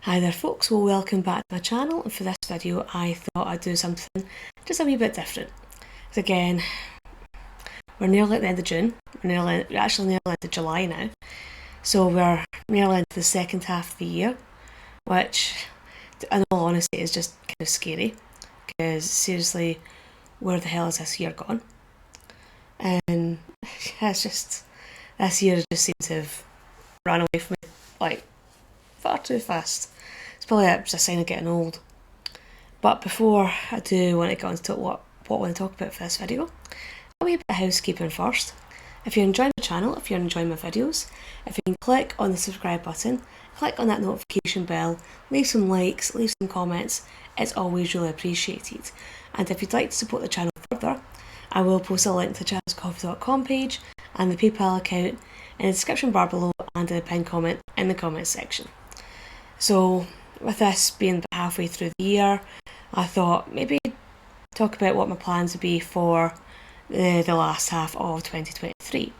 Hi there folks, well welcome back to my channel, and for this video I thought I'd do something just a wee bit different. So again, we're nearly at the end of June, we're actually nearly at the July now, so we're nearly into the second half of the year, which in all honesty is just kind of scary, because seriously, where the hell has this year gone? And it's just, this year just seems to have run away from me, like, far too fast. It's probably just a sign of getting old. But before I do want to get on to what I want to talk about for this video, a wee bit of housekeeping first. If you're enjoying the channel, if you're enjoying my videos, if you can click on the subscribe button, click on that notification bell, leave some likes, leave some comments, it's always really appreciated. And if you'd like to support the channel further, I will post a link to the charlescoffee.com page and the PayPal account in the description bar below and in the pinned comment in the comments section. So with this being halfway through the year, I thought maybe talk about what my plans would be for the last half of 2023.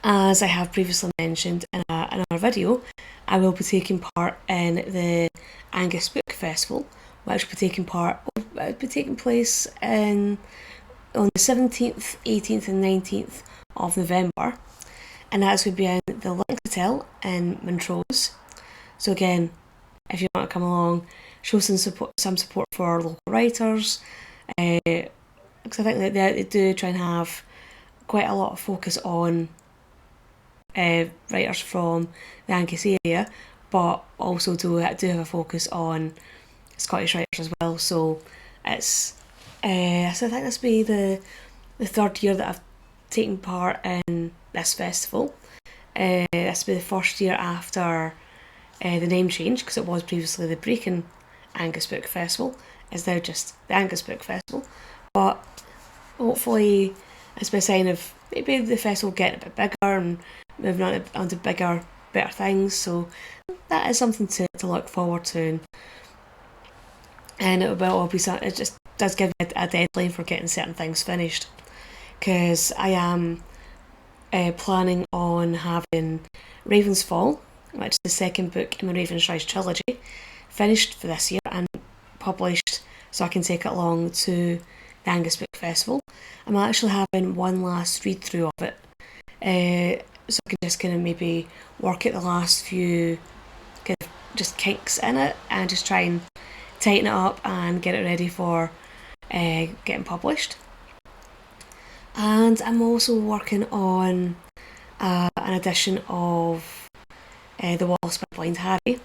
As I have previously mentioned in another video, I will be taking part in the Angus Book Festival, which will be taking place on the 17th, 18th and 19th of November, and that's going to be in the Link Hotel in Montrose. So again, if you want to come along, show some support for local writers, because I think that they do try and have quite a lot of focus on writers from the Angus area, but also do have a focus on Scottish writers as well. So it's so I think this will be the third year that I've taken part in this festival. This will be the first year after the name change, because it was previously the Brecon Angus Book Festival, is now just the Angus Book Festival. But hopefully it's by a sign of maybe the festival getting a bit bigger and moving on to bigger, better things. So that is something to look forward to, and it just does give me a deadline for getting certain things finished, because I am planning on having Ravensfall, which is the second book in the Ravensrise trilogy, finished for this year and published so I can take it along to the Angus Book Festival. I'm actually having one last read through of it, so I can just kind of maybe work at the last few kind of just kinks in it and just try and tighten it up and get it ready for getting published. And I'm also working on an edition of The Wasp by Blind Harry,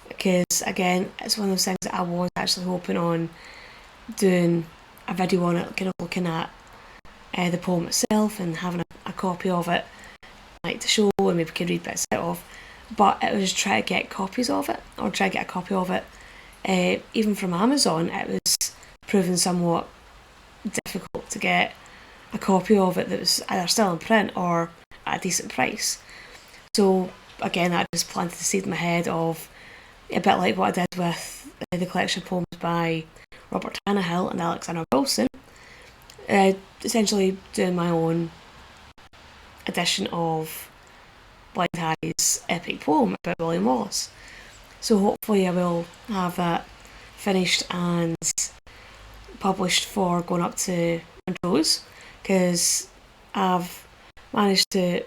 because again it's one of those things that I was actually hoping on doing a video on it, kind of looking at the poem itself and having a copy of it like to show, and maybe can read bits out of, but it was try to get copies of it, or try to get a copy of it even from Amazon. It was proving somewhat difficult to get a copy of it that was either still in print or at a decent price. So again, that just planted the seed in my head of a bit like what I did with the collection of poems by Robert Tannahill and Alexander Wilson, essentially doing my own edition of Blind Harry's epic poem about William Wallace. So hopefully I will have that finished and published for going up to Montrose, because I've managed to do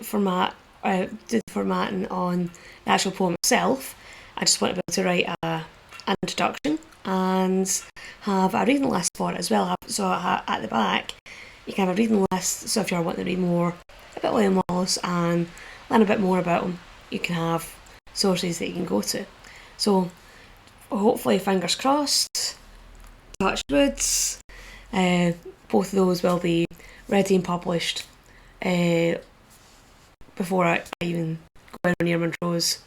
the formatting on the actual poem itself. I just want to be able to write an introduction and have a reading list for it as well. So at the back you can have a reading list, so if you're wanting to read more about William Wallace and learn a bit more about him, you can have sources that you can go to. So hopefully, fingers crossed, touch woods, both of those will be ready and published before I even go in near Montrose.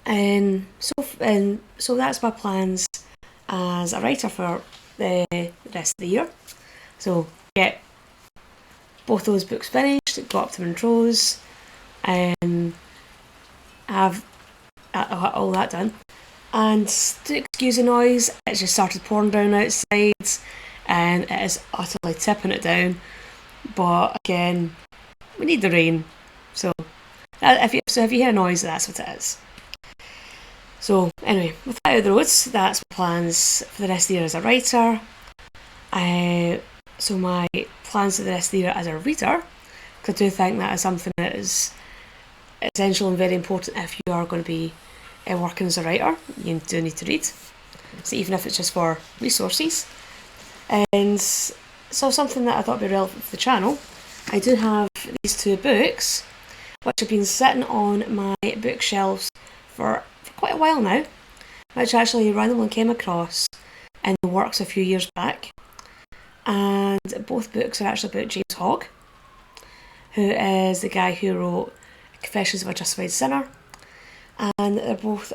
And so that's my plans as a writer for the rest of the year. So get both those books finished, go up to Montrose, and have all that done. And to excuse the noise, it just started pouring down outside, and it is utterly tipping it down. But again, we need the rain, so if you hear a noise, that's what it is. So anyway, with that out of the roads, that's my plans for the rest of the year as a writer. So my plans for the rest of the year as a reader, because I do think that is something that is essential and very important if you are going to be working as a writer. You do need to read, so even if it's just for resources. And so something that I thought would be relevant for the channel, I do have these two books which have been sitting on my bookshelves for quite a while now, which I actually randomly came across in the works a few years back. And both books are actually about James Hogg, who is the guy who wrote Confessions of a Justified Sinner, and they're both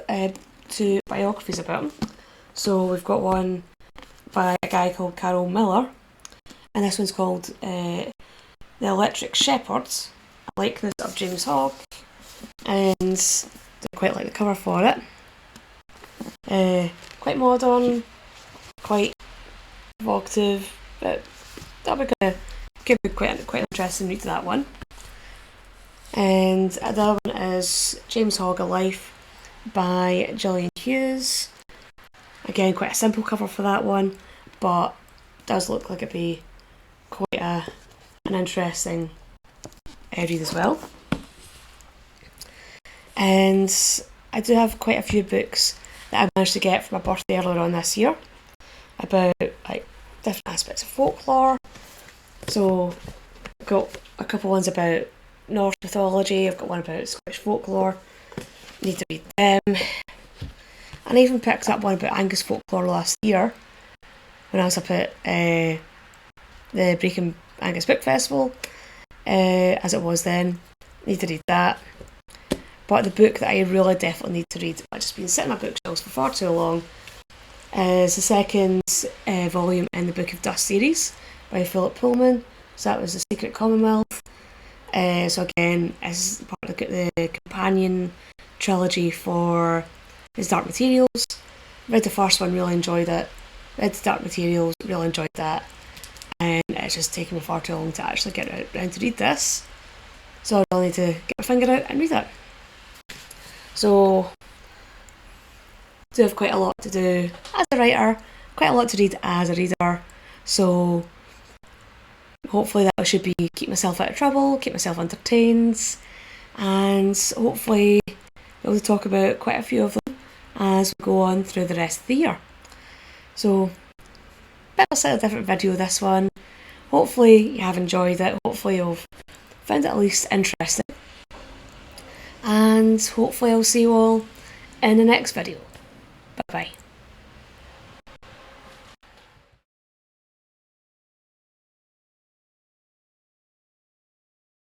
two biographies about him. So we've got one by a guy called Carroll Miller, and this one's called The Electric Shepherds. I like this of James Hogg, and I quite like the cover for it. Quite modern, quite evocative, but that'll be quite an interesting read to that one. And the other one is James Hogg, A Life by Gillian Hughes. Again, quite a simple cover for that one, but does look like it'd be quite an interesting read as well. And I do have quite a few books that I managed to get for my birthday earlier on this year about like different aspects of folklore. So I've got a couple ones about Norse mythology, I've got one about Scottish folklore, need to read them. And I even picked up one about Angus folklore last year when I was up at the Brecon Angus Book Festival, as it was then. Need to read that. But the book that I really definitely need to read, I've just been sitting on my bookshelves for far too long, is the second volume in the Book of Dust series by Philip Pullman. So that was The Secret Commonwealth. So again, as part of the companion trilogy for his Dark Materials. Read the first one, really enjoyed it. Read the Dark Materials, really enjoyed that. And it's just taken me far too long to actually get around to read this. So I really need to get my finger out and read it. So I do have quite a lot to do as a writer, quite a lot to read as a reader. So hopefully that should be keep myself out of trouble, keep myself entertained, and hopefully be able to talk about quite a few of them as we go on through the rest of the year. So, bit of a slightly different video this one. Hopefully you have enjoyed it, hopefully you've found it at least interesting. And hopefully I'll see you all in the next video. Bye bye.